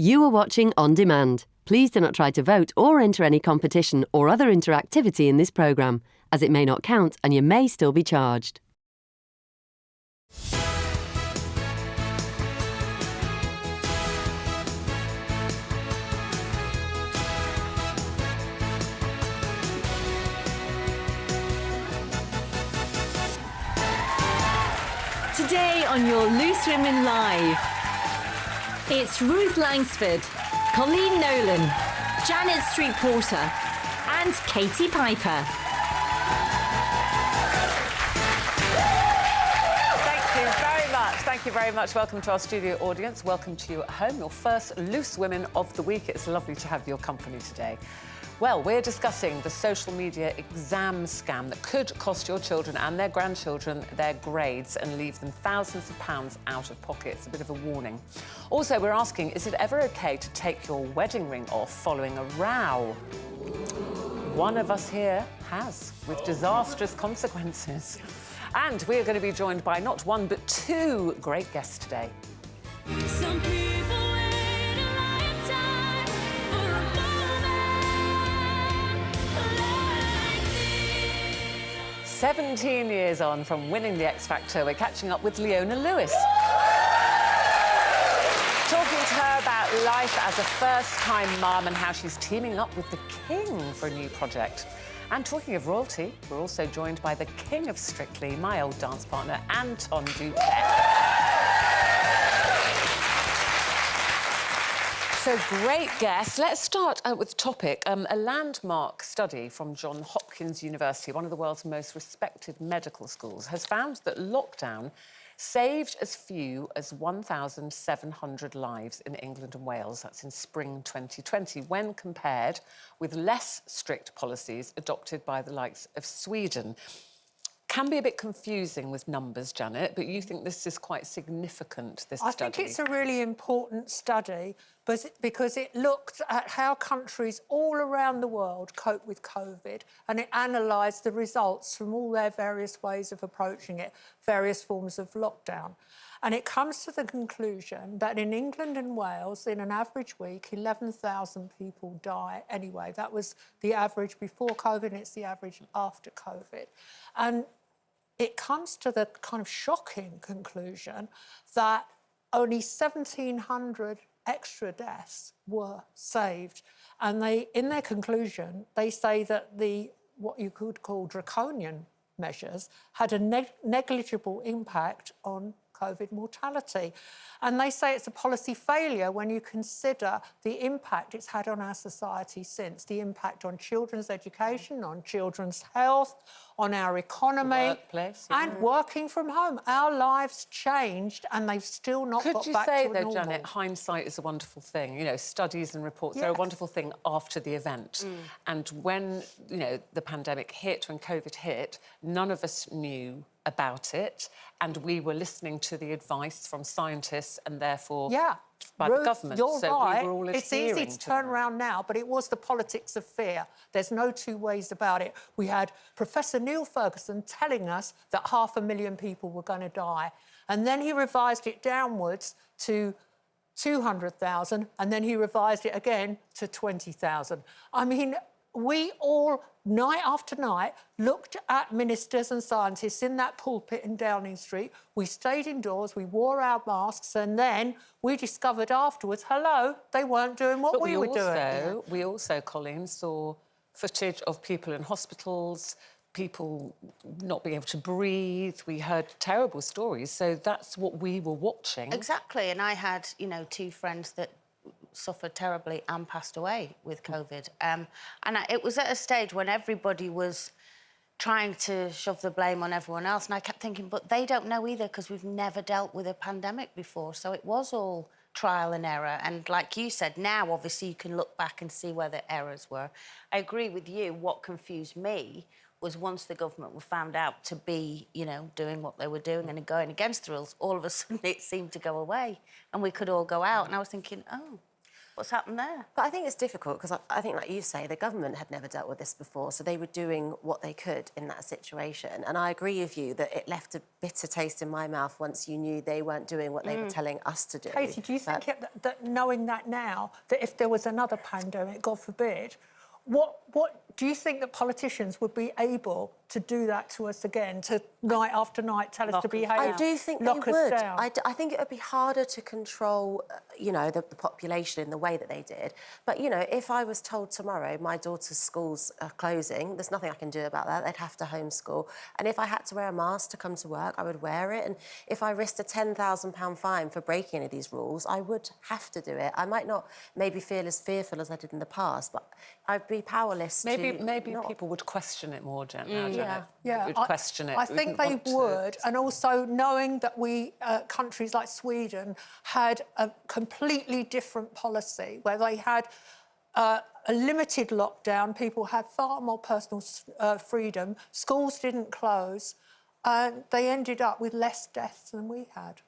You are watching On Demand. Please do not try to vote or enter any competition or other interactivity in this programme, as it may not count and you may still be charged. Today on your Loose Women Live, it's Ruth Langsford, Colleen Nolan, Janet Street Porter and Katie Piper. Thank you very much. Welcome to our studio audience. Welcome to you at home. Your first Loose Women of the week. It's lovely to have your company today. Well, we're discussing the social media exam scam that could cost your children and their grandchildren their grades and leave them thousands of pounds out of pocket. It's a bit of a warning. Also, we're asking, is it ever okay to take your wedding ring off following a row? One of us here has, with disastrous consequences. And we are going to be joined by not one, but two great guests today. Some people wait a lifetime for a moment like this. 17 years on from winning the X Factor, we're catching up with Leona Lewis. Talking to her about life as a first-time mum and how she's teaming up with the King for a new project. And talking of royalty, we're also joined by the King of Strictly, my old dance partner, Anton Du Pet. So, great guests. Let's start with the topic. A landmark study from Johns Hopkins University, one of the world's most respected medical schools, has found that lockdown saved as few as 1,700 lives in England and Wales. That's in spring 2020, when compared with less strict policies adopted by the likes of Sweden. Can be a bit confusing with numbers, Janet, but you think this is quite significant, this study? I think it's a really important study because it looked at how countries all around the world cope with COVID, and it analysed the results from all their various ways of approaching it, various forms of lockdown. And it comes to the conclusion that in England and Wales, in an average week, 11,000 people die anyway. That was the average before COVID, and it's the average after COVID. And it comes to the kind of shocking conclusion that only 1,700 extra deaths were saved. And in their conclusion, they say that what you could call draconian measures had a negligible impact on COVID mortality. And they say it's a policy failure when you consider the impact it's had on our society since, the impact on children's education, on children's health, on our economy, workplace, yeah. And working from home. Our lives changed and they've still not got back to normal. Could you say, though, Janet, hindsight is a wonderful thing. You know, studies and reports, yes, are a wonderful thing after the event. And when, you know, the pandemic hit, when COVID hit, none of us knew about it, and we were listening to the advice from scientists and therefore by the government. You're so right. We were all it's easy to turn around now, but it was the politics of fear. There's no two ways about it. We had Professor Neil Ferguson telling us that 500,000 people were going to die, and then he revised it downwards to 200,000, and then he revised it again to 20,000. I mean, we all, night after night, looked at ministers and scientists in that pulpit in Downing Street. We stayed indoors, we wore our masks, and then we discovered afterwards, hello, they weren't doing what we were doing. We also, Colleen, saw footage of people in hospitals, people not being able to breathe. We heard terrible stories, so that's what we were watching. Exactly, and I had, you know, two friends that suffered terribly and passed away with COVID. It was at a stage when everybody was trying to shove the blame on everyone else, and I kept thinking, but they don't know either, because we've never dealt with a pandemic before, so it was all trial and error. And like you said, now obviously you can look back and see where the errors were. I agree with you. What confused me was once the government were found out to be, you know, doing what they were doing and going against the rules, all of a sudden it seemed to go away and we could all go out. And I was thinking, oh. What's happened there? But I think it's difficult because I think, like you say, the government had never dealt with this before, so they were doing what they could in that situation. And I agree with you that it left a bitter taste in my mouth once you knew they weren't doing what they were telling us to do. Katie, do you think that knowing that now, that if there was another pandemic, God forbid, what do you think that politicians would be able to do that to us again, to night after night tell us to behave? I do think lock they us would. down? I think it would be harder to control, you know, the population in the way that they did. But, you know, if I was told tomorrow my daughter's schools are closing, there's nothing I can do about that. They'd have to homeschool. And if I had to wear a mask to come to work, I would wear it. And if I risked a £10,000 fine for breaking any of these rules, I would have to do it. I might not maybe feel as fearful as I did in the past, but I'd be powerless Maybe not. people would question it more, Janet. Yeah, would question it. I think they would, and also knowing that we, countries like Sweden, had a completely different policy where they had a limited lockdown, people had far more personal freedom, schools didn't close, and they ended up with less deaths than we had.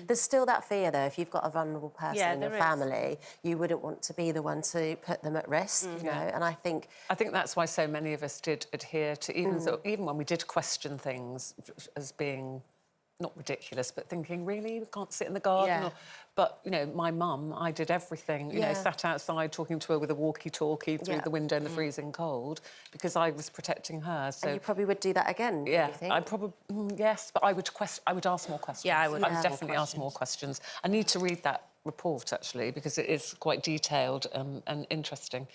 There's still that fear, though. If you've got a vulnerable person in your there is. family, you wouldn't want to be the one to put them at risk, you know. And I think that's why so many of us did adhere to, even when we did question things as being not ridiculous, but thinking, really, we can't sit in the garden? Yeah. But, you know, my mum, I did everything, you know, sat outside talking to her with a walkie-talkie through the window in the freezing cold because I was protecting her. So and you probably would do that again, do you think? I probably, yes, but I would ask more questions. Yeah, I would I would ask definitely more ask more questions. I need to read that report, actually, because it is quite detailed and interesting.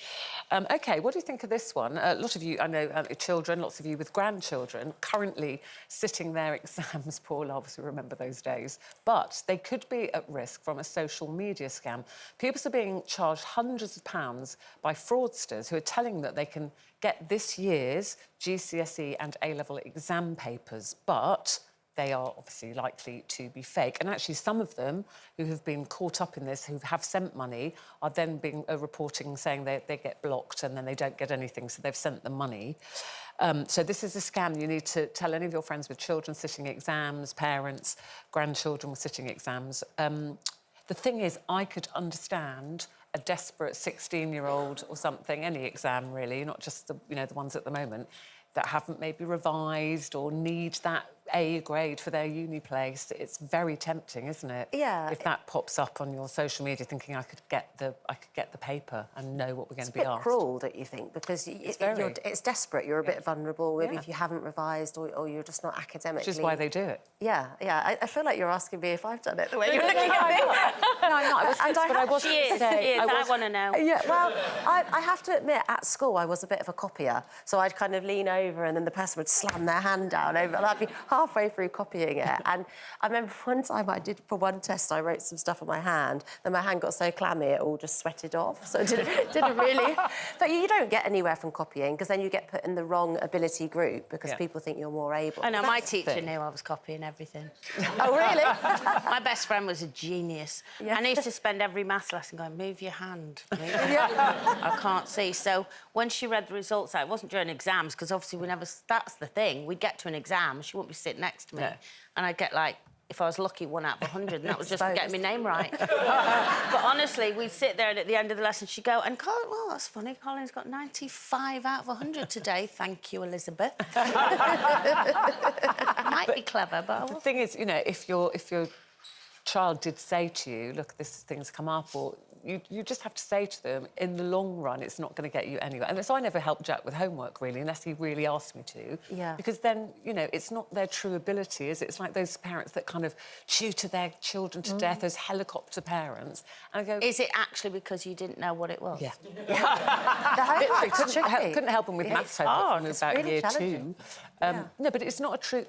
OK, what do you think of this one? A lot of you, I know, children, lots of you with grandchildren, currently sitting their exams. Paul obviously remember those days. But they could be at risk from a social media scam. Pupils are being charged hundreds of pounds by fraudsters who are telling them that they can get this year's GCSE and A-level exam papers, but they are obviously likely to be fake. And actually, some of them who have been caught up in this, who have sent money, are then being reporting saying they get blocked and then they don't get anything, so they've sent them money. So this is a scam. You need to tell any of your friends with children sitting exams, parents, grandchildren with sitting exams. The thing is, I could understand a desperate 16-year-old or something, any exam really, not just the ones at the moment, that haven't maybe revised or need that A grade for their uni place. It's very tempting, isn't it? Yeah. If that pops up on your social media, thinking I could get the paper and know what we're going to be It's a bit asked. cruel, don't you think? Because it's desperate. You're a bit vulnerable, maybe if you haven't revised or you're just not academically... Which is why they do it. Yeah. I feel like you're asking me if I've done it the way you're looking at me. No, I'm not. I wasn't. She is. I want to know. Yeah, well, I have to admit, at school, I was a bit of a copier. So I'd kind of lean over and then the person would slam their hand down over, and I'd be halfway through copying it. And I remember one time for one test, I wrote some stuff on my hand, then my hand got so clammy, it all just sweated off. So it didn't really... But you don't get anywhere from copying, because then you get put in the wrong ability group, because people think you're more able. I know, my teacher knew I was copying everything. Oh, really? My best friend was a genius. Yeah. And I used to spend every maths lesson going, move your hand. Move your hand. I can't see. So when she read the results out, it wasn't during exams, because obviously we never... That's the thing. We'd get to an exam, she wouldn't be sitting next to me. No. And I'd get, like, if I was lucky, 1 out of 100, and that was just for getting my name right. But honestly, we'd sit there and at the end of the lesson, she'd go, and Colin, well, that's funny, Colin's got 95 out of 100 today. Thank you, Elizabeth. Might be clever, but... The thing is, you know, if your child did say to you, look, this thing's come up, or you just have to say to them, in the long run, it's not going to get you anywhere. And so I never helped Jack with homework, really, unless he really asked me to. Yeah. Because then, you know, it's not their true ability, is it? It's like those parents that kind of tutor their children to death, those helicopter parents. And I go... Is it actually because you didn't know what it was? Yeah. The homework's tricky. Couldn't help them with maths homework from about really year challenging. 2. No, but it's not a true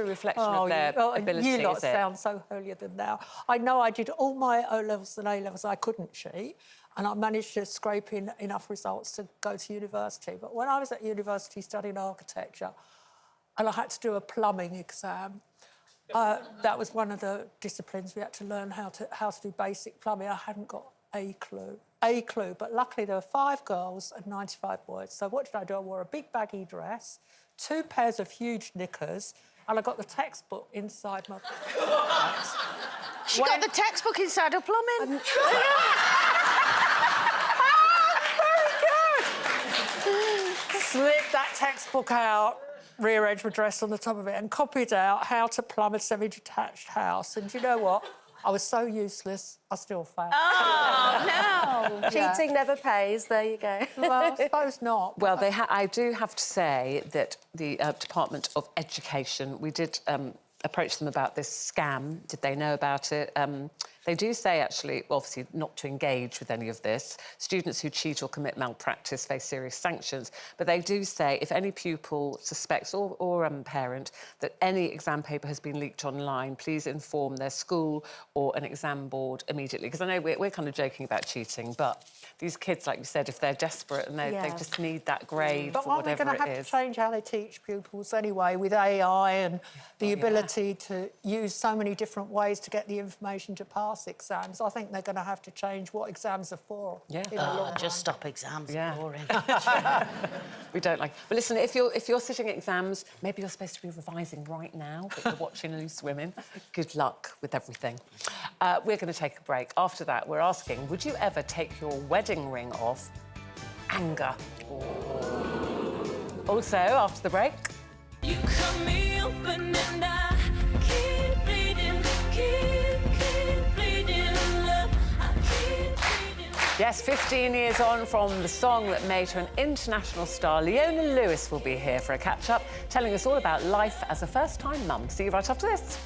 reflection of their ability, you lot is it? sound so holier than thou. I know I did all my O-levels and A-levels. I couldn't cheat, and I managed to scrape in enough results to go to university. But when I was at university studying architecture, and I had to do a plumbing exam, that was one of the disciplines we had to learn how to do basic plumbing. I hadn't got a clue. But luckily there were 5 girls and 95 boys. So what did I do? I wore a big baggy dress, 2 pairs of huge knickers, and I got the textbook inside my pants. She got the textbook inside her plumbing. slipped that textbook out, rear edge redress on the top of it, and copied out how to plumb a semi-detached house. And do you know what? I was so useless, I still failed. Oh, no! Cheating never pays. There you go. Well, I suppose not. Well, I do have to say that the Department of Education, we did approach them about this scam. Did they know about it? They do say, actually, obviously, not to engage with any of this. Students who cheat or commit malpractice face serious sanctions. But they do say if any pupil suspects or parent that any exam paper has been leaked online, please inform their school or an exam board immediately. Because I know we're kind of joking about cheating, but these kids, like you said, if they're desperate and they just need that grade But for aren't we whatever going to it have is. to change how they teach pupils anyway, with AI and the ability to use so many different ways to get the information to pass exams? I think they're going to have to change what exams are for. Yeah. in the long run. Just stop exams. Yeah. Boring. We don't like... But listen, if you're sitting exams, maybe you're supposed to be revising right now, but you're watching Loose Women. Good luck with everything. We're going to take a break. After that, we're asking, would you ever take your wedding ring off? Anger. Also, after the break... You cut me open and I keep bleeding, keep bleeding, love, I keep bleeding. Yes, 15 years on from the song that made her an international star, Leona Lewis will be here for a catch-up, telling us all about life as a first-time mum. See you right after this.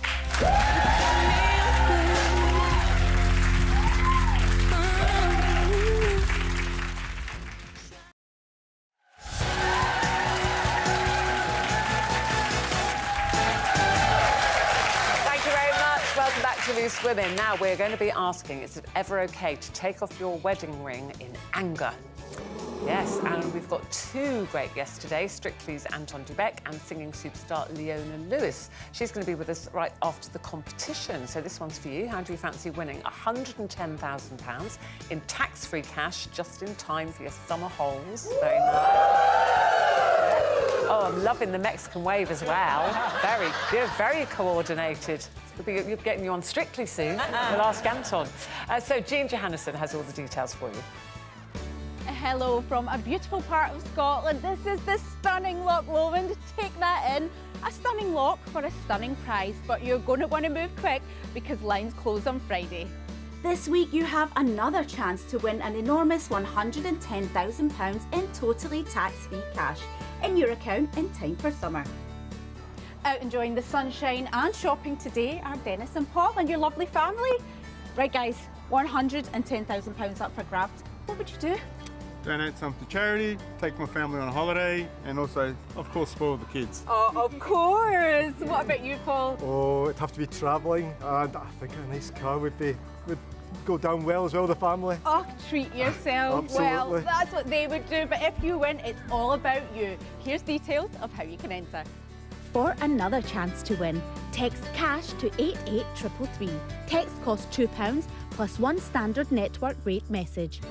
Loose Women. Now, we're going to be asking, is it ever OK to take off your wedding ring in anger? Yes, and we've got two great guests today, Strictly's Anton du Beke and singing superstar Leona Lewis. She's going to be with us right after the competition. So this one's for you. How do you fancy winning £110,000 in tax-free cash just in time for your summer holes? Very nice. Oh, I'm loving the Mexican wave as well. Very good, very coordinated. You're getting you on Strictly soon. We'll ask Anton. So Jean Johannesson has all the details for you. Hello from a beautiful part of Scotland. This is the stunning Loch Lomond. Take that in. A stunning loch for a stunning prize, but you're going to want to move quick because lines close on Friday. This week you have another chance to win an enormous £110,000 in totally tax-free cash in your account in time for summer. Out enjoying the sunshine and shopping today are Dennis and Paul and your lovely family. Right guys, £110,000 up for grabs. What would you do? Donate some to charity, take my family on a holiday, and also, of course, spoil the kids. Oh, of course. What about you, Paul? Oh, it'd have to be travelling, and I think a nice car would go down well as well, the family. Oh, treat yourself. Well, Absolutely. that's what they would do, but if you win, it's all about you. Here's details of how you can enter. For another chance to win, text cash to 88333. Text costs £2 plus one standard network rate message.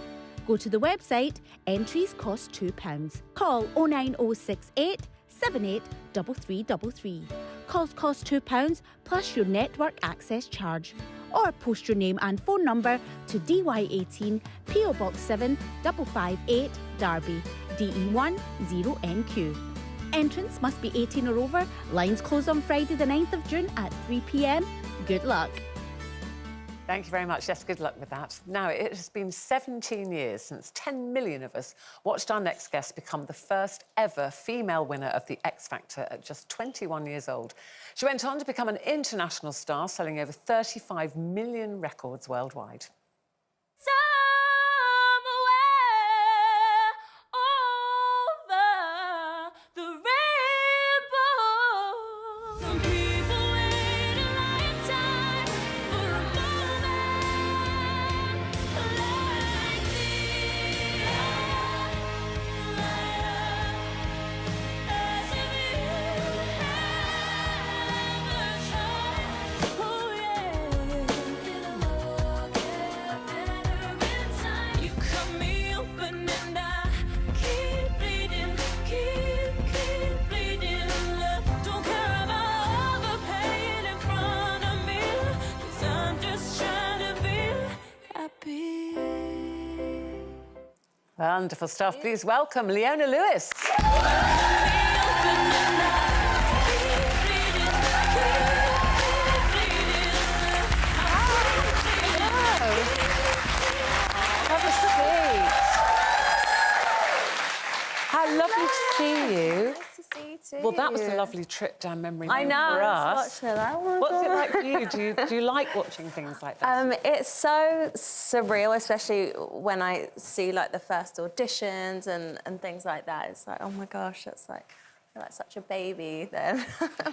Go to the website, entries cost £2. Call 09068 783333. Calls cost £2 plus your network access charge. Or post your name and phone number to DY18 PO Box 7 558 Derby, DE1 0NQ. Entrance must be 18 or over. Lines close on Friday the 9th of June at 3 p.m. Good luck. Thank you very much. Yes, good luck with that. Now, it has been 17 years since 10 million of us watched our next guest become the first ever female winner of the X Factor at just 21 years old. She went on to become an international star, selling over 35 million records worldwide. Wonderful stuff. Please welcome Leona Lewis. that was a lovely trip down memory I lane know. for I us. was watching that. Oh my What's it God. like for you? Do you like watching things like that? It's so surreal, especially when I see like the first auditions and things like that. It's like, oh my gosh, that's like, I feel like such a baby then.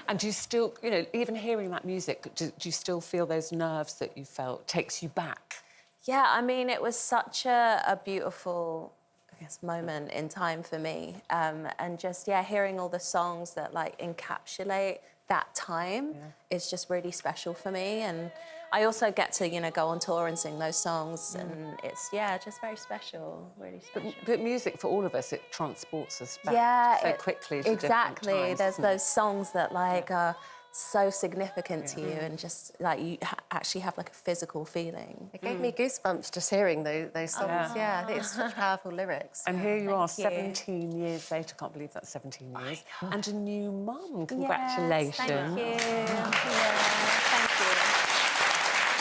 And do you still, you know, even hearing that music, do you still feel those nerves that you felt takes you back? Yeah, I mean, it was such a beautiful, I guess, moment in time for me. And just, yeah, hearing all the songs that, like, encapsulate that time is just really special for me. And I also get to, you know, go on tour and sing those songs. And it's, yeah, just very special, really special. But music, for all of us, it transports us back so quickly to exactly. different times, There's doesn't it? those songs that, like, are so significant to you and just, like, you actually have, like, a physical feeling. It gave me goosebumps just hearing those songs. Yeah, I think it's such powerful lyrics. And here you are, Thank you. 17 years later. Can't believe that's 17 years. And a new mum. Yes, Congratulations. thank you. Yeah, thank you.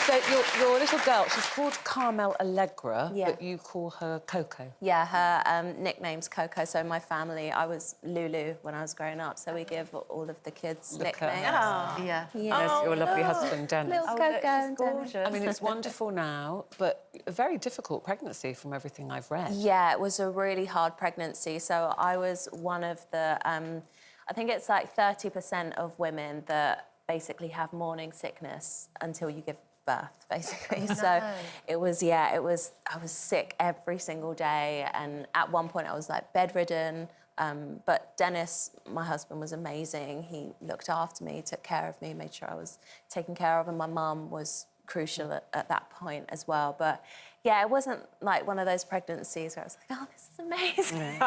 So your little girl, she's called Carmel Allegra, Yeah. but you call her Coco. Yeah, her nickname's Coco. So in my family, I was Lulu when I was growing up. So we give all of the kids Look at nicknames. her. Yeah. There's your lovely husband, Dennis. Little Coco and Dennis. I mean, it's wonderful now, but a very difficult pregnancy from everything I've read. Yeah, it was a really hard pregnancy. So I was one of the, I think it's like 30% of women that basically have morning sickness until you give birth, basically. So it was, I was sick every single day. And at one point I was like bedridden. But Dennis, my husband, was amazing. He looked after me, took care of me, made sure I was taken care of. And my mum was crucial at that point as well. But yeah, it wasn't like one of those pregnancies where I was like, oh, this is amazing.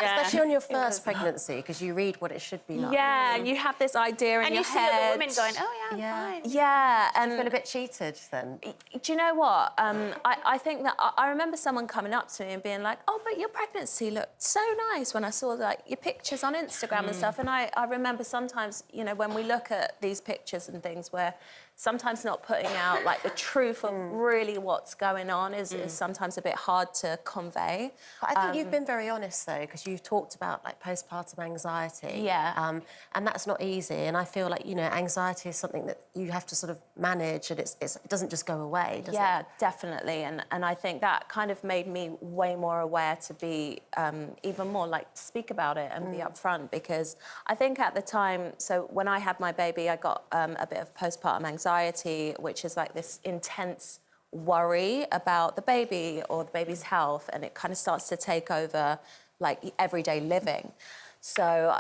Especially on your first pregnancy, because you read what it should be like. Yeah, and you have this idea in And your you see head. other women going, oh, yeah, I'm fine. Yeah, and I feel a bit cheated then. do you know what? I think that I remember someone coming up to me and being like, oh, but your pregnancy looked so nice when I saw like your pictures on Instagram and stuff. And I remember sometimes, you know, when we look at these pictures and things where sometimes not putting out like the truth of really what's going on is sometimes a bit hard to convey. But I think you've been very honest though, because you've talked about like postpartum anxiety. Yeah. And that's not easy. And I feel like, you know, anxiety is something that you have to sort of manage, and it doesn't just go away, does Yeah, it? definitely. And I think that kind of made me way more aware to be even more like to speak about it and be upfront, because I think at the time, so when I had my baby, I got a bit of postpartum anxiety, which is like this intense worry about the baby or the baby's health, and it kind of starts to take over like everyday living. So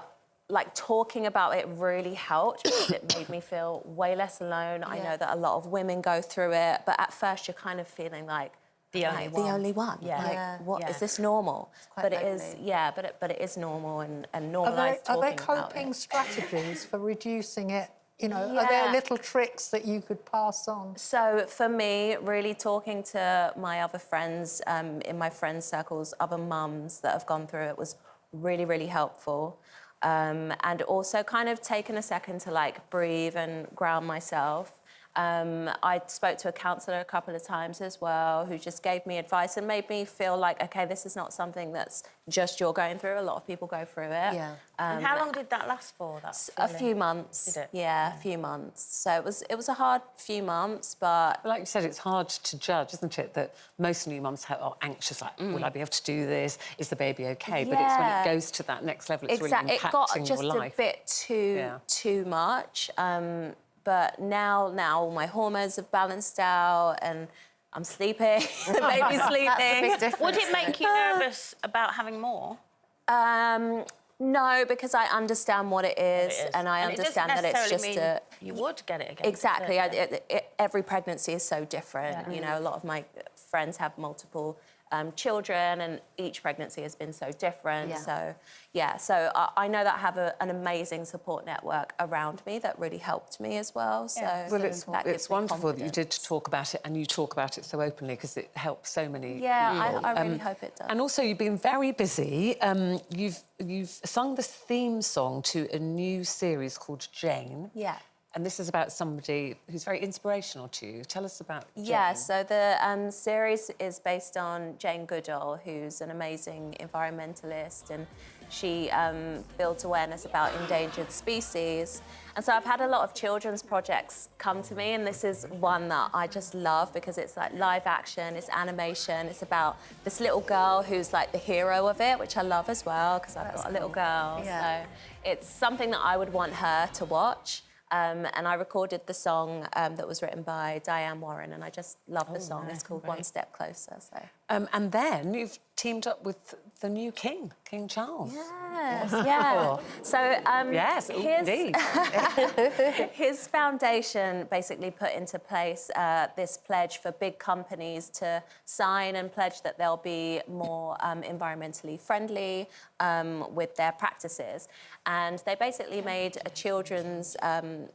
like talking about it really helped because it made me feel way less alone. I know that a lot of women go through it, but at first you're kind of feeling like The only one. Yeah. Like, Yeah. what is this normal? quite But it is, lonely. but it is normal and Are normalised there talking about coping it. strategies for reducing it? You know, are there Yeah. little tricks that you could pass on? So for me, really talking to my other friends in my friends' circles, other mums that have gone through it was really, really helpful. And also kind of taking a second to like breathe and ground myself. I spoke to a counsellor a couple of times as well, who just gave me advice and made me feel like, okay, this is not something that's just you're going through. A lot of people go through it. Yeah. And how long did that last for? A few months. Did it? Yeah, a few months. So it was a hard few months, but Like you said, it's hard to judge, isn't it? That most new mums are anxious, like, will I be able to do this? Is the baby okay? But it's when it goes to that next level, it's really It got impacting just your life. a bit too much. But now all my hormones have balanced out and I'm sleeping, the baby's sleeping. That's a big difference. Would it make you nervous about having more? No, because I understand what it is, and I it doesn't understand that it's just necessarily mean you would get it again. Exactly. Every pregnancy is so different. You know, a lot of my friends have multiple children, and each pregnancy has been so different. Yeah. So I know that I have an amazing support network around me that really helped me as well. So Well, that gives it's me wonderful that you did confidence. talk about it, and you talk about it so openly, because it helps so many Yeah, people. I really hope it does. And also, you've been very busy. You've sung the theme song to a new series called Jane. Yeah. And this is about somebody who's very inspirational to you. Tell us about Jane. Yeah, so the series is based on Jane Goodall, who's an amazing environmentalist, and she builds awareness about endangered species. And so I've had a lot of children's projects come to me, and this is one that I just love because it's like live action, it's animation, it's about this little girl who's like the hero of it, which I love as well because I've got a little girl. Yeah. So it's something that I would want her to watch. And I recorded the song that was written by Diane Warren, and I just love the song. It's called One Step Closer. So. And then you've teamed up with the new king, King Charles. Yes, yeah. So yes, indeed. his foundation basically put into place this pledge for big companies to sign and pledge that they'll be more environmentally friendly with their practices. And they basically made a children's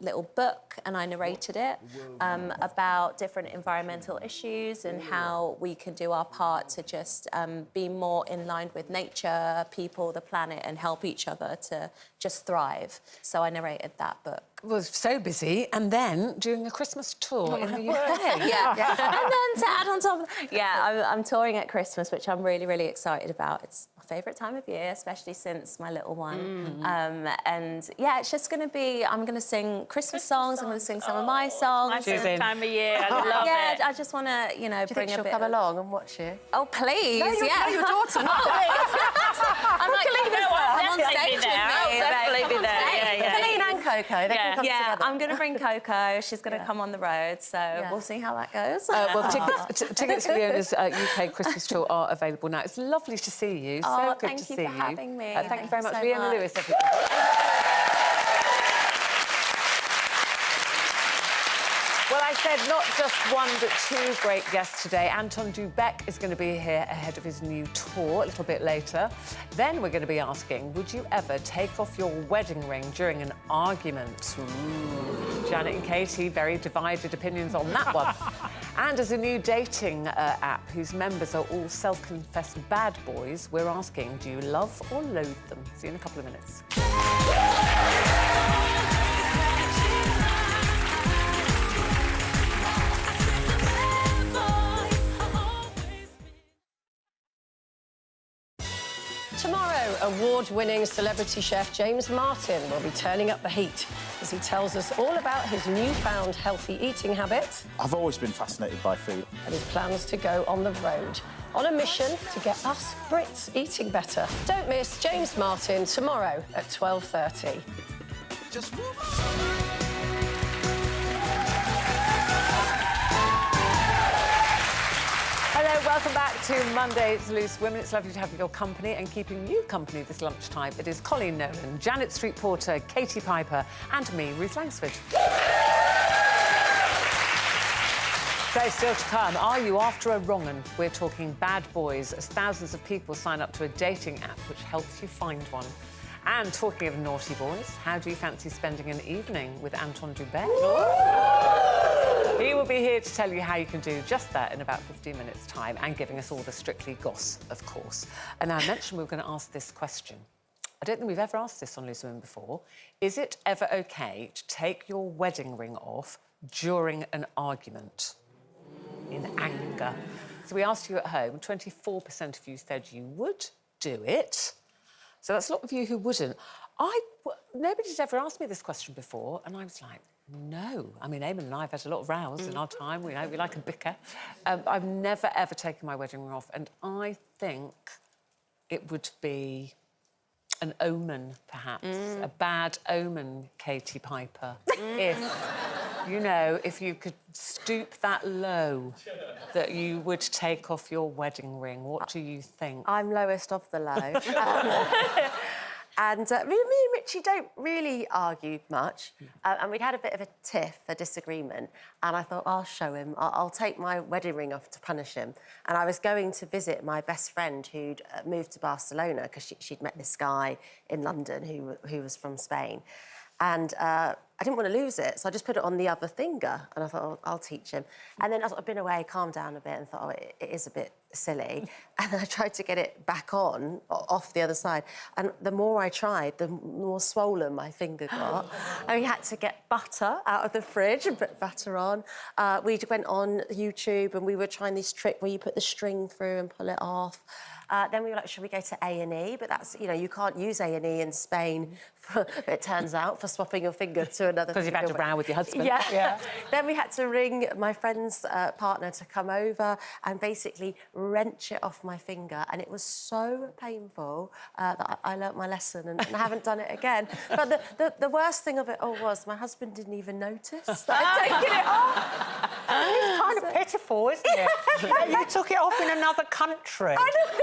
little book, and I narrated it, about different environmental issues and how we can do our part to just be more in line with nature, people, the planet, and help each other to just thrive. So I narrated that book. Was so busy, and then doing a Christmas tour in the UK. Yeah. And then to add on top of I'm touring at Christmas, which I'm really, really excited about. It's my favourite time of year, especially since my little one. And yeah, it's just going to be, I'm going to sing Christmas songs, I'm going to sing some of my songs. My favourite time of year, I love it. I just want to, Do you bring think a she'll bit come of... along and watch you? Oh, please, No, your daughter, not me. I'm like, I'm on stage with me. I'll definitely be there. Yeah. Colleen and Coco, they can come together. I'm going to bring Coco. She's going to come on the road, so we'll see how that goes. Well, tickets for the Owners UK Christmas tour are available now. It's lovely to see you. So good to see you. Thank you for having me. Thank you very much. so Vienna much. Lewis, everybody. Well, I said not just one, but two great guests today. Anton Du Beke is going to be here ahead of his new tour a little bit later. Then we're going to be asking, would you ever take off your wedding ring during an argument? Ooh. Janet and Katie, very divided opinions on that one. And as a new dating app whose members are all self-confessed bad boys, we're asking, do you love or loathe them? See you in a couple of minutes. Tomorrow, award-winning celebrity chef James Martin will be turning up the heat as he tells us all about his newfound healthy eating habits. I've always been fascinated by food. And his plans to go on the road on a mission to get us Brits eating better. Don't miss James Martin tomorrow at 12:30. Just Hello, welcome back to Monday's Loose Women. It's lovely to have your company, and keeping you company this lunchtime, it is Colleen Nolan, Janet Street Porter, Katie Piper, and me, Ruth Langsford. So still to come, are you after a wrong-un? We're talking bad boys, as thousands of people sign up to a dating app which helps you find one. And talking of naughty boys, how do you fancy spending an evening with Anton Du Beke? He will be here to tell you how you can do just that in about 15 minutes' time, and giving us all the Strictly Goss, of course. And I mentioned we were going to ask this question. I don't think we've ever asked this on Loose Women before. Is it ever OK to take your wedding ring off during an argument? In anger. So we asked you at home, 24% of you said you would do it. So that's a lot of you who wouldn't. Nobody's ever asked me this question before, and I was like, no. I mean, Eamon and I have had a lot of rows in our time. We like a bicker. I've never, ever taken my wedding ring off, and I think it would be an omen, perhaps. A bad omen, Katie Piper. If you could stoop that low, that you would take off your wedding ring. What do you think? I'm lowest of the low. And me and Richie don't really argue much. And we'd had a bit of a tiff, a disagreement. And I thought, I'll show him. I'll take my wedding ring off to punish him. And I was going to visit my best friend who'd moved to Barcelona because she'd met this guy in London who was from Spain. And I didn't want to lose it, so I just put it on the other finger. And I thought, I'll teach him. And then I've been away, calmed down a bit, and thought, it is a bit silly, and I tried to get it back on, off the other side. And the more I tried, the more swollen my finger got. And we had to get butter out of the fridge and put butter on. We went on YouTube and we were trying this trick where you put the string through and pull it off. Then we were like, should we go to A&E? But that's, you know, you can't use A&E in Spain, it turns out, for swapping your finger to another Because you've had to row with your husband. Yeah. Then we had to ring my friend's partner to come over and basically wrench it off my finger. And it was so painful that I learnt my lesson and I haven't done it again. But the worst thing of it all was my husband didn't even notice that I'd taken it off. It's kind of pitiful, isn't it? That you took it off in another country.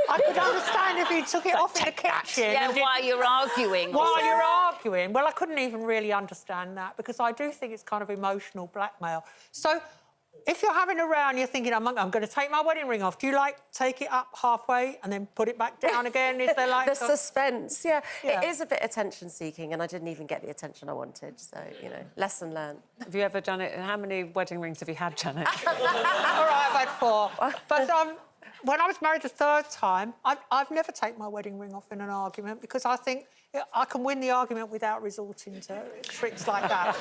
I could understand if you took it off in the kitchen. Yeah, while you're arguing. While you're arguing. Well, I couldn't even really understand that because I do think it's kind of emotional blackmail. So if you're having a row and you're thinking, I'm going to take my wedding ring off, do you, like, take it up halfway and then put it back down again? Is there, like... The suspense, yeah. It is a bit attention-seeking and I didn't even get the attention I wanted, so, you know, lesson learned. Have you ever done it? How many wedding rings have you had, Janet? All right, I've had 4. But when I was married the 3rd time, I've never taken my wedding ring off in an argument because I think I can win the argument without resorting to tricks like that.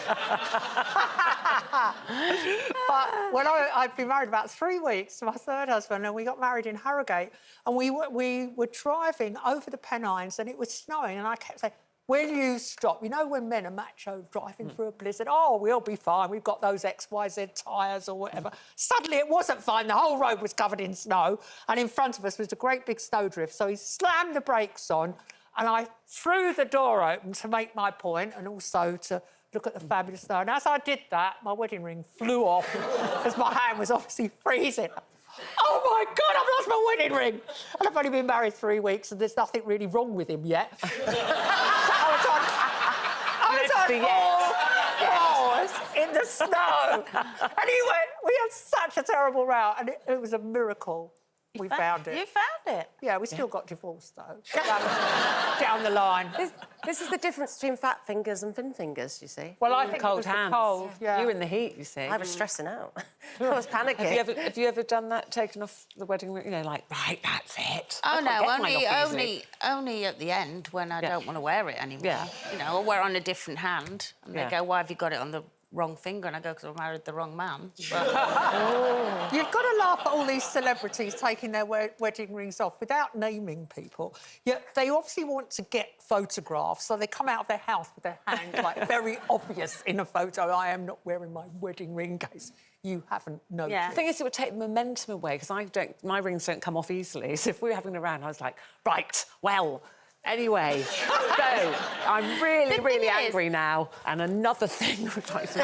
But when I'd been married about 3 weeks to my 3rd husband, and we got married in Harrogate, and we were driving over the Pennines, and it was snowing, and I kept saying, will you stop? You know when men are macho driving through a blizzard? Oh, we'll be fine. We've got those XYZ tyres or whatever. Suddenly it wasn't fine. The whole road was covered in snow and in front of us was a great big snowdrift. So he slammed the brakes on and I threw the door open to make my point and also to look at the fabulous snow. And as I did that, my wedding ring flew off because my hand was obviously freezing. Oh, my God, I've lost my wedding ring. And I've only been married 3 weeks and there's nothing really wrong with him yet. I was on all fours in the snow. And he went, we had such a terrible row. And it was a miracle we found it. You found it? Yeah, we still got divorced, though. Down the line. This is the difference between fat fingers and thin fingers, you see. Well, I think cold it was hands. the cold. Yeah. You were in the heat, you see. I was stressing out. I was panicking. Have you ever done that, taken off the wedding ring? You know, like, right, that's it. Oh, I no, can't get mine off easily. only at the end when I don't want to wear it anymore. Yeah. You know, or wear on a different hand. And they go, why have you got it on the wrong finger? And I go, because I married the wrong man. But... You've got to laugh at all these celebrities taking their wedding rings off without naming people. Yeah, they obviously want to get photographs, so they come out of their house with their hand, like, very obvious in a photo. I am not wearing my wedding ring in case you haven't noticed. Yeah. The thing is, it would take the momentum away, because my rings don't come off easily. So if we were having a round, I was like, right, well... Anyway, so I'm really angry now. And another thing would like to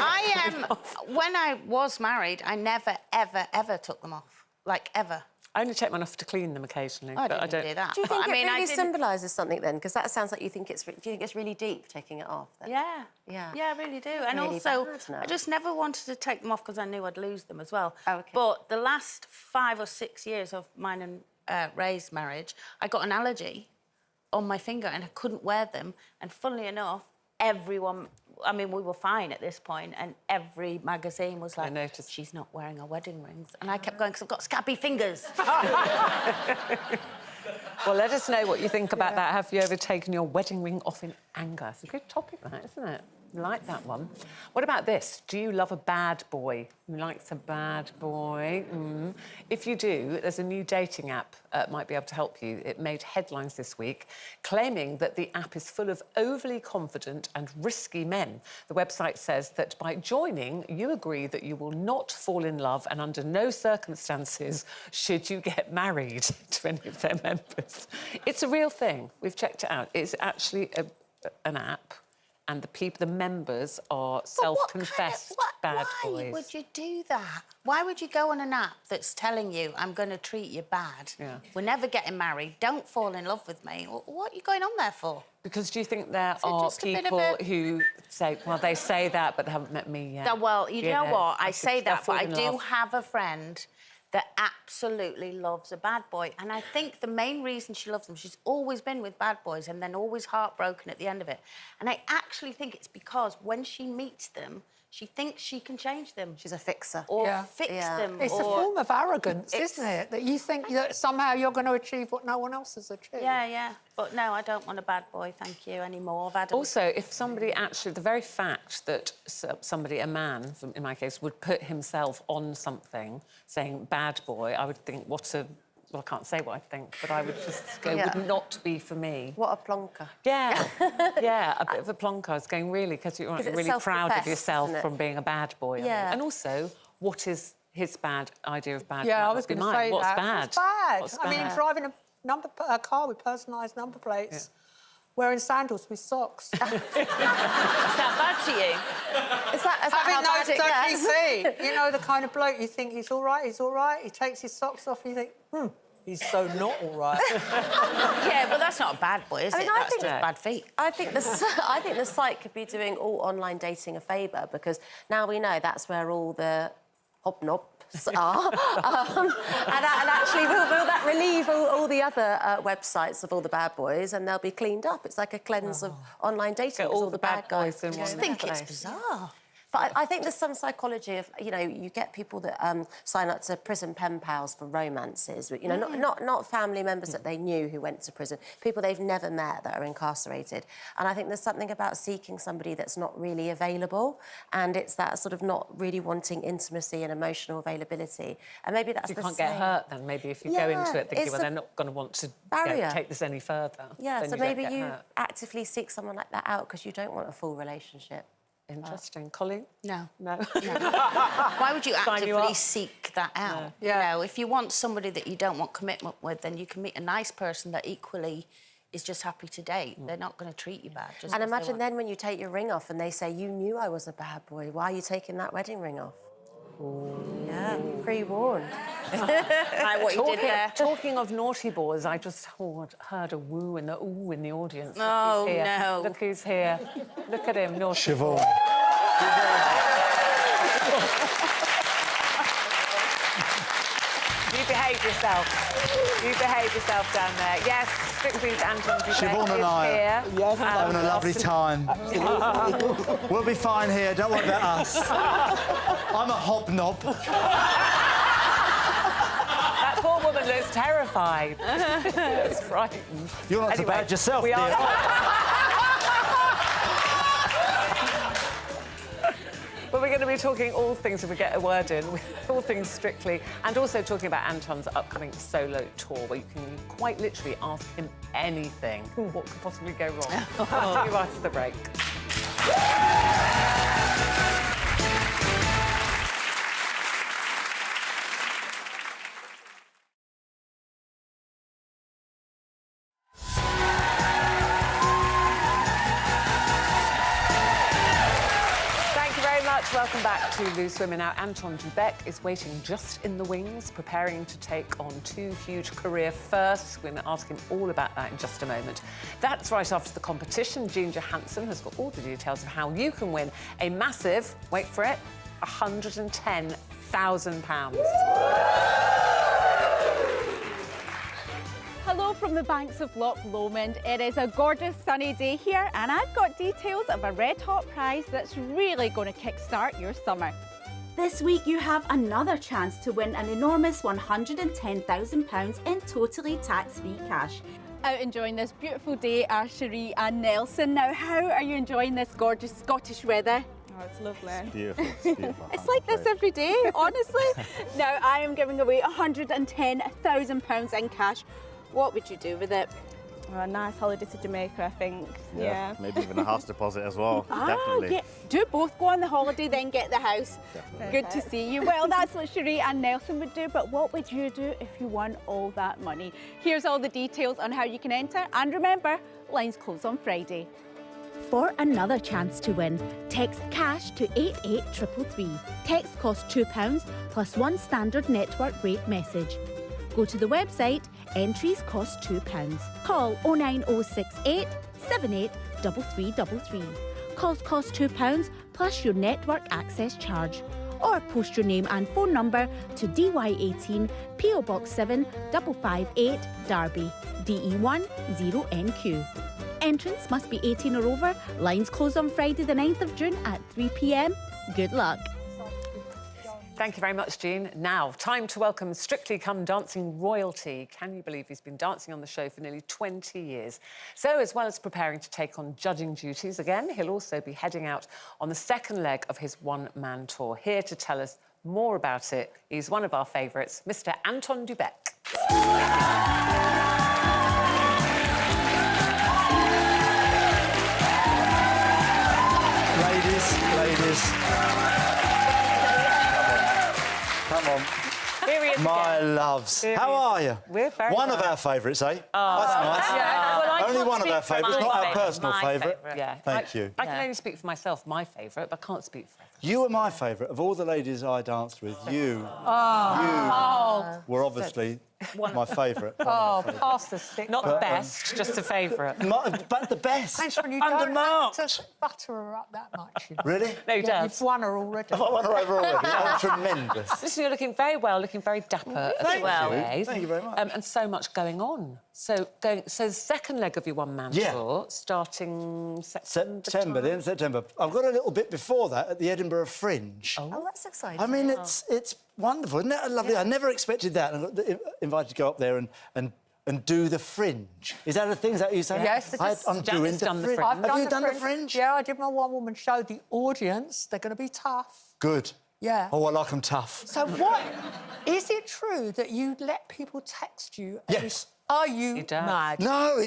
when I was married, I never, ever, ever took them off. Like, ever. I only take mine off to clean them occasionally. I didn't do that. Do you think it really symbolises something, then? Because that sounds like you think it's... Do you think it's really deep, taking it off? Then? Yeah. Yeah. Yeah, I really do. And really also, bad now. I just never wanted to take them off because I knew I'd lose them as well. Oh, OK. But the last 5 or 6 years of mine and Ray's marriage, I got an allergy on my finger and I couldn't wear them. And funnily enough, everyone... I mean, we were fine at this point, and every magazine was like, she's not wearing her wedding rings. And I kept going, because I've got scabby fingers. Well, let us know what you think about that. Have you ever taken your wedding ring off in anger? It's a good topic, that, isn't it? I like that one. What about this? Do you love a bad boy? Who likes a bad boy? If you do, there's a new dating app might be able to help you. It made headlines this week, claiming that the app is full of overly confident and risky men. The website says that by joining, you agree that you will not fall in love and under no circumstances should you get married to any of their members. It's a real thing. We've checked it out. It's actually an app. And the members are self-confessed bad boys. Why would you do that? Why would you go on an app that's telling you, I'm going to treat you bad? Yeah. We're never getting married. Don't fall in love with me. What are you going on there for? Because do you think there are people who say, well, they say that, but they haven't met me yet? Well, you know what? I say that, but I do have a friend that absolutely loves a bad boy. And I think the main reason she loves them, she's always been with bad boys and then always heartbroken at the end of it. And I actually think it's because when she meets them, She thinks she can change them. She's a fixer. Or Yeah. fix Yeah. them. It's a or... form of arrogance, It's- isn't it? That you think that somehow you're going to achieve what no one else has achieved. Yeah, yeah. But no, I don't want a bad boy, thank you, anymore. I've had a... Also, if somebody actually, the very fact that somebody, a man, in my case, would put himself on something saying bad boy, I would think, what a... Well, I can't say what I think, but I would just go, would not be for me. What a plonker. Yeah, yeah, a bit of a plonker. I was going, really, because you're it's really proud of self-professed, yourself isn't it? from being a bad boy. I mean. Yeah. And also, what is his bad idea of bad? Yeah, might I was not be going to mine. say What's that. bad? What's bad? What's I mean, bad? driving a car with personalised number plates, wearing sandals with socks. Is that bad to you? Is that Having how no bad it gets? TC. You know, the kind of bloke you think he's all right, he's all right. He takes his socks off and you think, he's so not all right. Yeah, but that's not a bad boy, is I mean, it? I That's think- just bad feet. I think the site could be doing all online dating a favour because now we know that's where all the hobnobs are. And actually, will that relieve all the other websites of all the bad boys and they'll be cleaned up? It's like a cleanse of online dating. Get It's all the bad guys boys in go one there. I think it's place. bizarre. But I think there's some psychology of, you know, you get people that sign up to prison pen pals for romances, you know, not family members that they knew who went to prison, people they've never met that are incarcerated. And I think there's something about seeking somebody that's not really available, and it's that sort of not really wanting intimacy and emotional availability. And maybe that's You the can't same. get hurt then, maybe, if you go Yeah, into it thinking, it's well, a they're not going to want to barrier. take this any further. Yeah, then so don't maybe get you hurt. actively seek someone like that out because you don't want a full relationship. Interesting. Colleen? No. No. Why would you Sign you actively up. seek that out? Yeah. You know, if you want somebody that you don't want commitment with, then you can meet a nice person that equally is just happy to date. They're not going to treat you bad. Just And 'cause they imagine want- then when you take your ring off and they say, you knew I was a bad boy, why are you taking that wedding ring off? Yeah, pre-warned. Like what you did there. Talking of naughty boys, I just heard a woo and a ooh in the audience. Look Oh, who's here. no. Look who's here. Look at him, naughty Siobhan. boy. You behave yourself. You behave yourself down there. Yes, Strictly's Anton Dubek Siobhan and is I here. are having a lovely time. We'll be fine here, don't worry about us. I'm a hobnob. That poor woman looks terrified. Looks frightened. You're not so bad yourself, we dear. are. But we're going to be talking all things, if we get a word in, all things Strictly, and also talking about Anton's upcoming solo tour, where you can quite literally ask him anything. What could possibly go wrong? See you after the break. Thank you very much. Welcome back to Loose Women. Now, Anton Dubek is waiting just in the wings, preparing to take on two huge career firsts. We're going to ask him all about that in just a moment. That's right after the competition. Jean Johansson has got all the details of how you can win a massive, wait for it, £110,000. Hello from the banks of Loch Lomond. It is a gorgeous sunny day here and I've got details of a red hot prize that's really going to kickstart your summer. This week you have another chance to win an enormous £110,000 in totally tax-free cash. Out enjoying this beautiful day are Cherie and Nelson. Now, how are you enjoying this gorgeous Scottish weather? Oh, it's lovely. Beautiful, it's beautiful. It's like this every day, honestly. Now, I am giving away £110,000 in cash. What would you do with it? A nice holiday to Jamaica, I think. Yeah. Maybe even a house deposit as well. Definitely. Yeah. Do both. Go on the holiday, then get the house. Definitely. Good to see you. Well, that's what Cherie and Nelson would do, but what would you do if you won all that money? Here's all the details on how you can enter. And remember, lines close on Friday. For another chance to win, text cash to 88333. Text costs £2 plus one standard network rate message. Go to the website, entries cost £2. Call 09068 783333. Calls cost £2 plus your network access charge. Or post your name and phone number to DY18 PO Box 7 558 Derby, DE1 0NQ. Entrance must be 18 or over. Lines close on Friday the 9th of June at 3 p.m. Good luck. Thank you very much, Jean. Now, time to welcome Strictly Come Dancing royalty. Can you believe he's been dancing on the show for nearly 20 years? So, as well as preparing to take on judging duties again, he'll also be heading out on the second leg of his one-man tour. Here to tell us more about it, he's one of our favourites, Mr. Anton du Beke. Ladies. Come on. Here he is My again. loves. Here How he is. are you? We're very One well. of our favourites, eh? Oh. That's nice. Yeah. Well, I Only can't one of speak our for favourites, my not our favourite. personal My favourite. favourite. Yeah. Thank you. I can only speak for myself, my favourite, but I can't speak for... You were my favourite. Of all the ladies I danced with, you were obviously my favourite. Oh, pass the stick. Not the best, just the favourite. But the best. Thanks when you Undermarked. don't have to butter her up that much. You know. Really? No, you don't. You've won her already. Have I won her over already? Oh, tremendous. Listen, you're looking very well, looking very dapper as Thank well. you. Thank you very much. And so much going on. So the second leg of your one-man tour, starting September, the end of September. I've got a little bit before that at the Edinburgh Fringe. Oh, that's exciting. I mean, it's wonderful, isn't it? Lovely. I never expected that. And I got invited to go up there and do the Fringe. Is that a thing? Is that what you say? Yes, I'm doing the Fringe. Have you done the Fringe? Yeah, I did my one-woman show. The audience, they're going to be tough. Good. Yeah. Oh, I like them tough. So what... Is it true that you let people text you? Yes. Are you mad? No,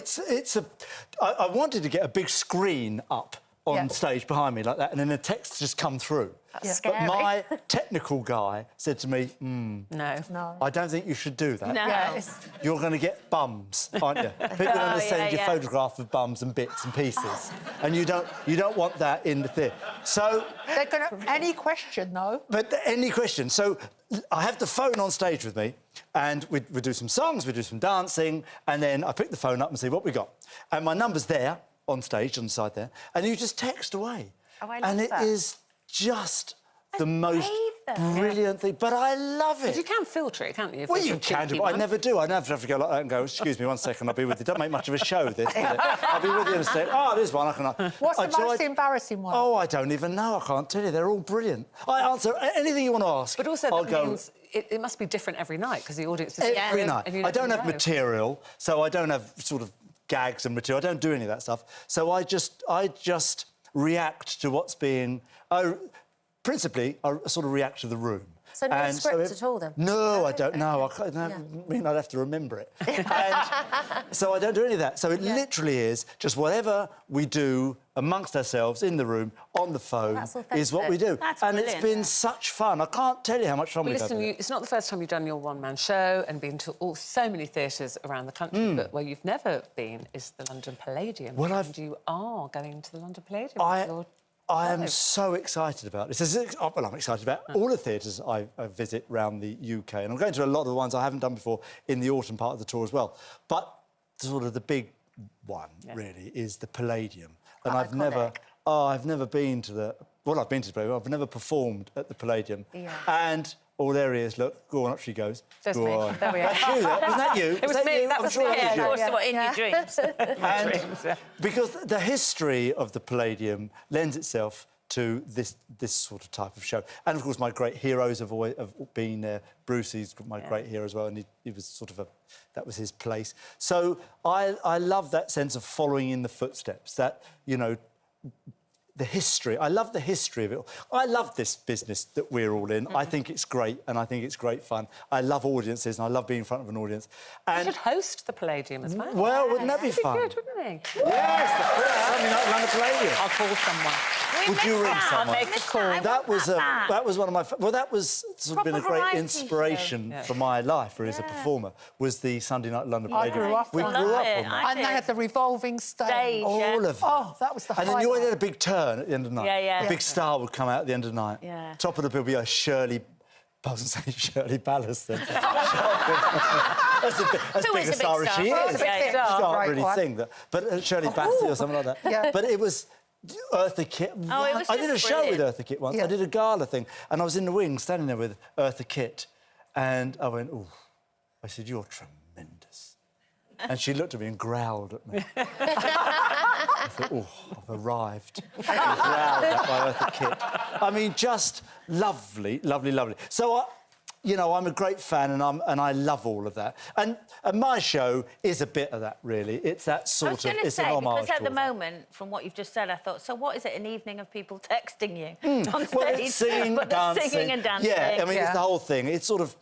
I wanted to get a big screen up on stage behind me like that, and then the text just come through. That's But scary. my technical guy said to me, No. I don't think you should do that. No. Yes. You're going to get bums, aren't you? People are going to send you photographs of bums and bits and pieces, and you don't want that in the theatre. So They're going to... Any question, though? but any question. So I have the phone on stage with me, and we do some songs, we do some dancing, and then I pick the phone up and see what we got. And my number's there on stage, on the side there, and you just text away. Oh, I love and that. it is just the most brilliant thing. But I love it. But you can filter it, can't you? Well, you can do, but I never do. I never have to go like that and go, excuse me, 1 second, I'll be with you. Don't make much of a show, this. Does it? I'll be with you in a second. Oh, there's one. What's the most embarrassing one? Oh, I don't even know. I can't tell you. They're all brilliant. I answer anything you want to ask. But also, I'll that go... means it must be different every night, because the audience is... Every night. and you I don't never have know. material, so I don't have sort of gags and material. I don't do any of that stuff. So I just react to what's being... Principally, I sort of react to the room. So no script at all, then? No, I don't know. I mean, I'd have to remember it. And so I don't do any of that. So it literally is just whatever we do amongst ourselves in the room, on the phone, is what we do. That's and it's brilliant. been such fun. I can't tell you how much fun Well, we've listen, had. it's not the first time you've done your one-man show and been to so many theatres around the country, but where you've never been is the London Palladium. Well, and you are going to the London Palladium. with your I am show. so excited about this. Well, I'm excited about all the theatres I visit around the UK, and I'm going to a lot of the ones I haven't done before in the autumn part of the tour as well. But sort of the big one, really, is the Palladium. And I've never been to the... Well, I've been to the Palladium. I've never performed at the Palladium. Yeah. And... Oh, there he is. Look, go on, up she goes. There's go me. on. There we are. That's you, wasn't that you? It was me. You? That I'm was sure me. that was you. What, in your dreams? And because the history of the Palladium lends itself to this sort of type of show. And, of course, my great heroes have been there. Brucey's my great hero as well, and he was sort of that was his place. So I love that sense of following in the footsteps, that, you know, the history. I love the history of it. I love this business that we're all in. I think it's great, and I think it's great fun. I love audiences, and I love being in front of an audience. And You should host the Palladium as well. well, wouldn't that be That'd fun? be good, wouldn't it? Yes, I mean, like London Palladium. I'll call someone. Would you ring someone? I'll make a call. That was one of my... Well, that was sort of been a Proper great variety inspiration for my life, really, as a performer, was the Sunday Night London I Palladium. grew up We on grew that. up on that. And they had the revolving stage. All of them. Oh, that was the And then you always had a big turn at the end of the night. Yeah. A big star would come out at the end of the night. Yeah. Top of the bill would be a Shirley... I was going to say Shirley Ballas then. That's Who big is a a star big as star? she Oh, is. it's a big She star. can't Great really one. sing that. But Shirley Bassey or something like that. Yeah. But it was... Eartha Kitt. Oh, it was I did a just show with brilliant. Eartha Kitt once. Yeah. I did a gala thing, and I was in the wings standing there with Eartha Kitt, and I went, "Ooh," I said, "You're tremendous," and she looked at me and growled at me. I thought, oh, I've arrived. Wow, that's my Eartha Kitt. I mean, just lovely, lovely, lovely. So, you know, I'm a great fan, and I love all of that. And my show is a bit of that, really. It's that sort of... I was going to it's an say, homage because at to the all that. moment, from what you've just said, I thought, so what is it, an evening of people texting you on stage? Well, it's singing, but the dancing. singing and dancing. Yeah, I mean, it's the whole thing. It's sort of...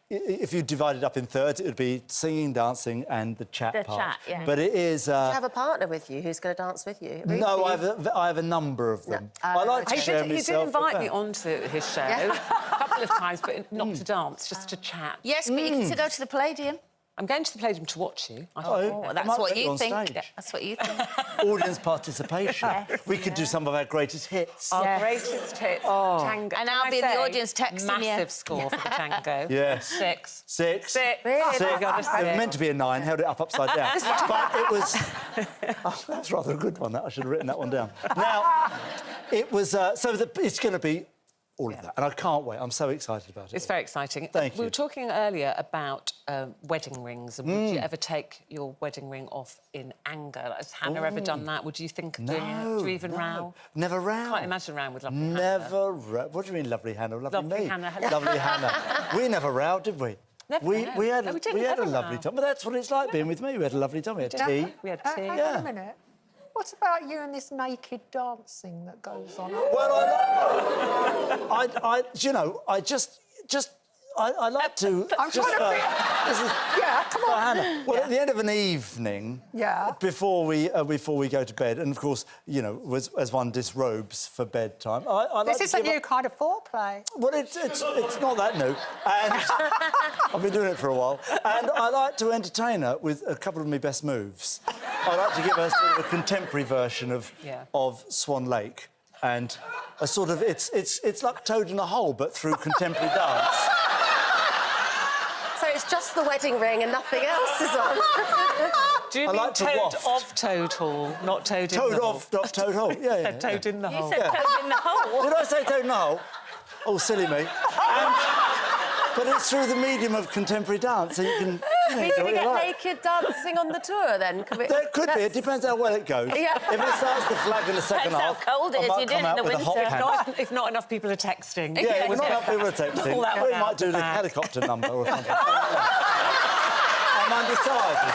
If you divide it up in thirds, it would be singing, dancing, and the chat part. chat, yeah. But it is... Do you have a partner with you who's going to dance with you? No, I have a number of them. I like to share He did myself with invite me them. onto his show a couple of times, but not to dance, just to chat. Yes, but you get to go to the Palladium. I'm going to the Palladium to watch you. Oh, that's might what put you you on think. stage. That's what you think. Audience participation. Yes, We could do some of our greatest hits. Our greatest hit, Oh. tango. And Can I'll I be in the say, audience texting you. Massive score for the tango. Yes. 6. 6. 6. Six. Really? Got a It was 6. meant to be a 9, held it up upside down. But it was... Oh, that's rather a good one, that. I should have written that one down. Now, it was... it's going to be all of that, and I can't wait. I'm so excited about it. It's very exciting. Thank We you. were talking earlier about wedding rings, and would you ever take your wedding ring off in anger? Like, has Hannah ever done that? Would you think of doing it? Do you even row? Never row. Can't imagine rowing with lovely Hannah. Never row. What do you mean, lovely Hannah? Lovely me. Hannah. Hello. Lovely Hannah. We never rowed, did we? Never, we no. had No, we a didn't ever lovely row. time. But that's what it's like being with me. We had a lovely time. We had tea. We had tea. Hang on a minute. What about you and this naked dancing that goes on? Well, you know, I like to. I'm just, trying to this is come for on. Hannah. Well, at the end of an evening, before we go to bed, and of course, you know, as one disrobes for bedtime, I like This to is a give new kind of foreplay. Well, it's not that new, and I've been doing it for a while. And I like to entertain her with a couple of my best moves. I like to give her sort of a contemporary version of Swan Lake, and a sort of it's like Toad in a Hole, but through contemporary dance. So it's just the wedding ring and nothing else is on. Do you I mean like to Toad waft. of Toad Hall, not Toad in Toad the Hall? off, not Toad Hole. Yeah, yeah. Toad in the Hole. You said Toad in the Hole. Did I say Toad in the Hole? Oh, silly me. But it's through the medium of contemporary dance, so you can. Are we going to get naked dancing on the tour then? There could be. It depends how well it goes. Yeah. If it starts to flag in the second Depends half, how cold it I is. might You do come it in out the with a hot winter. pants. If not enough people are texting. Yeah, not enough people are texting. Pull that We one might out do the the bag. helicopter number or something. I'm undecided.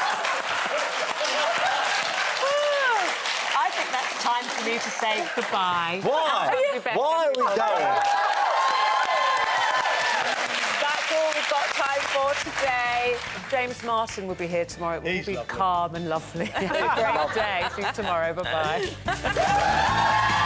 I think that's time for me to say goodbye. Why? Why are we going? That's all we've got time for today. James Martin will be here tomorrow. It will be calm and lovely. Have a great day. See you tomorrow. Bye-bye.